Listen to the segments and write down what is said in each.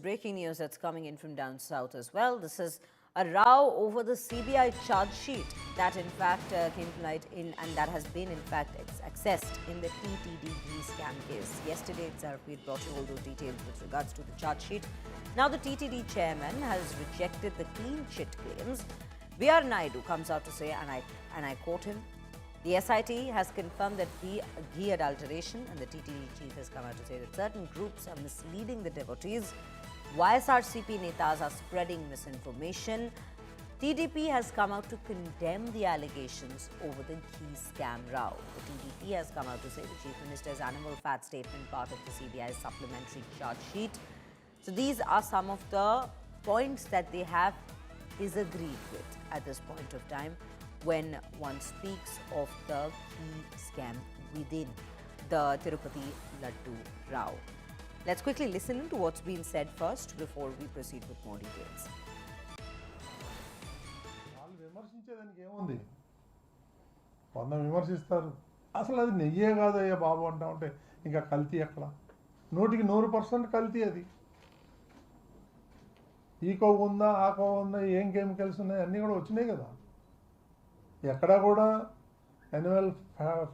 breaking news that's coming in from down south as well. This is a row over the CBI charge sheet that in fact came to light and that has been in fact accessed in the TTD Ghee scam case. Yesterday itself we had brought you all those details with regards to the charge sheet. Now the TTD chairman has rejected the clean chit claims. Naidu comes out to say, and I quote him, the SIT has confirmed that ghee adulteration, and the TTD chief has come out to say that certain groups are misleading the devotees. YSRCP netas are spreading misinformation. TDP has come out to condemn the allegations over the ghee scam row. The TDP has come out to say the Chief Minister's animal fat statement part of the CBI's supplementary charge sheet. So these are some of the points that they have disagreed with at this point of time when one speaks of the ghee scam within the Tirupati Laddu row. Let's quickly listen to what's been said first before we proceed with more details. విమర్శించేదానికి ఏముంది? వంద విమర్శిస్తారు. అసలు అది నెయ్యే కాదయ్యా బాబు అంటా ఉంటే ఇంకా కల్తీ ఎక్కడ? 100% కల్తీ అది. ఈ కొవ్వు ఉందా, ఆ కొవ్వు ఉందా, ఏం కెమికల్స్ ఉన్నాయి అన్నీ కూడా వచ్చినాయి కదా. ఎక్కడా కూడా యానిమల్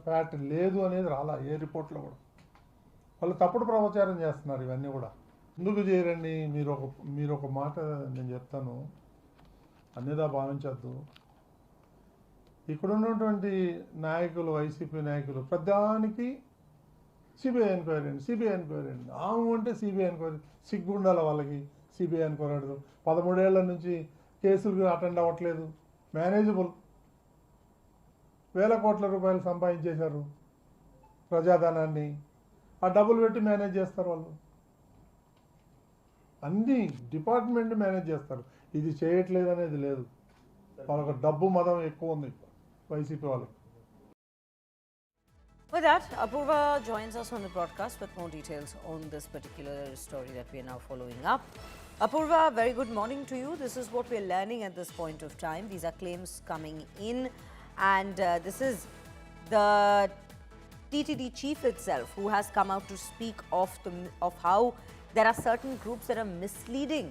ఫ్యాట్ లేదు అనేది రాలా ఏ రిపోర్ట్లో కూడా. వాళ్ళు తప్పుడు ప్రచారం చేస్తున్నారు ఇవన్నీ కూడా. ఎందుకు చేయరండి? మీరు ఒక మాట నేను చెప్తాను, అన్నిదా భావించద్దు. ఇక్కడ ఉన్నటువంటి నాయకులు, వైసీపీ నాయకులు ప్రధానికి సిబిఐ ఎంక్వైరీ అండి. ఆమె అంటే సిబిఐ ఎంక్వైరీ. సిగ్గుండాల వాళ్ళకి సిబిఐ ఎంక్వైరీ అడదు. 13 ఏళ్ల నుంచి కేసులు అటెండ్ అవ్వట్లేదు. మేనేజబుల్. వేల కోట్ల రూపాయలు సంపాదించేశారు ప్రజాధనాన్ని. ఆ డబ్బులు పెట్టి మేనేజ్ చేస్తారు వాళ్ళు. అన్ని డిపార్ట్మెంట్ మేనేజ్ చేస్తారు. ఇది చేయట్లేదు అనేది లేదు. వాళ్ళకు డబ్బు మదం ఎక్కువ ఉంది వైసీపీ వాళ్ళకి. With that, Apurva joins us on the broadcast with more details on this particular story that we are now following up. Apurva, very good morning to you. This is what we are learning at this point of time. These are claims coming in, and this is the TTD chief itself who has come out to speak of how there are certain groups that are misleading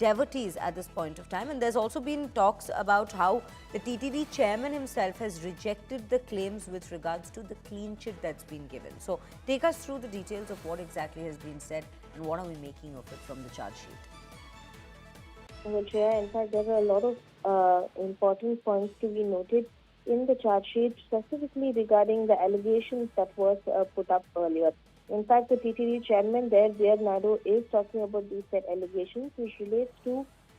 devotees at this point of time, and there's also been talks about how the TTD chairman himself has rejected the claims with regards to the clean chit that's been given. So take us through the details of what exactly has been said and what are we making of it from the charge sheet. Well, Shreya, in fact, there are a lot of important points to be noted in the charge sheet, specifically regarding the allegations that was put up earlier. In fact, the TTD chairman there, Naidu, is talking about these said allegations, which relates to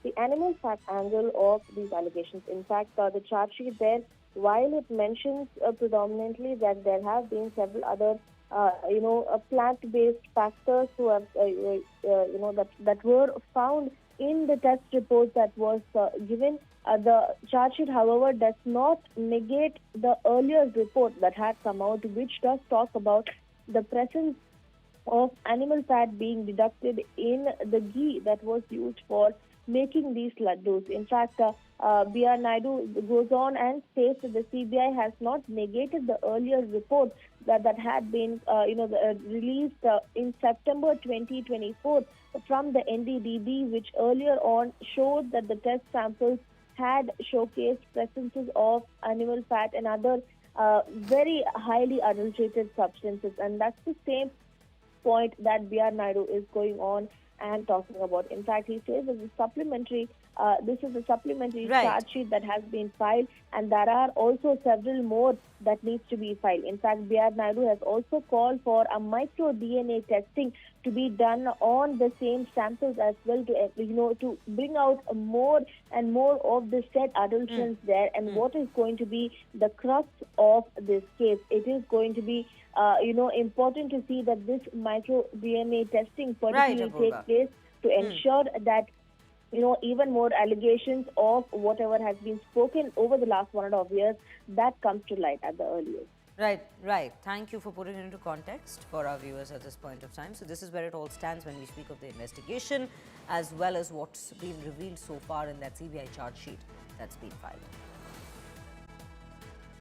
the animal fat angle of these allegations. In fact, the charge sheet there, while it mentions predominantly that there have been several other, plant-based factors who have, that were found in the test report that was given. The charge sheet, however, does not negate the earlier report that had come out, which does talk about the presence of animal fat being deducted in the ghee that was used for making these laddus. In fact, Naidu goes on and states that the CBI has not negated the earlier report that had been released in September 2024 from the NDDB, which earlier on showed that the test samples had showcased presences of animal fat and other very highly adulterated substances. And that's the same point that Naidu is going on and talking about. In fact, he says that this is a supplementary charge sheet that has been filed, and there are also several more that needs to be filed. In fact, Naidu has also called for a micro DNA testing to be done on the same samples as well to bring out more and more of the said adulterants there. And what is going to be the crux of this case? It is going to be important to see that this micro DNA testing particularly takes place to ensure that even more allegations of whatever has been spoken over the last 1.5 years, that comes to light at the earliest. Right. Thank you for putting it into context for our viewers at this point of time. So this is where it all stands when we speak of the investigation as well as what's been revealed so far in that CBI charge sheet that's been filed.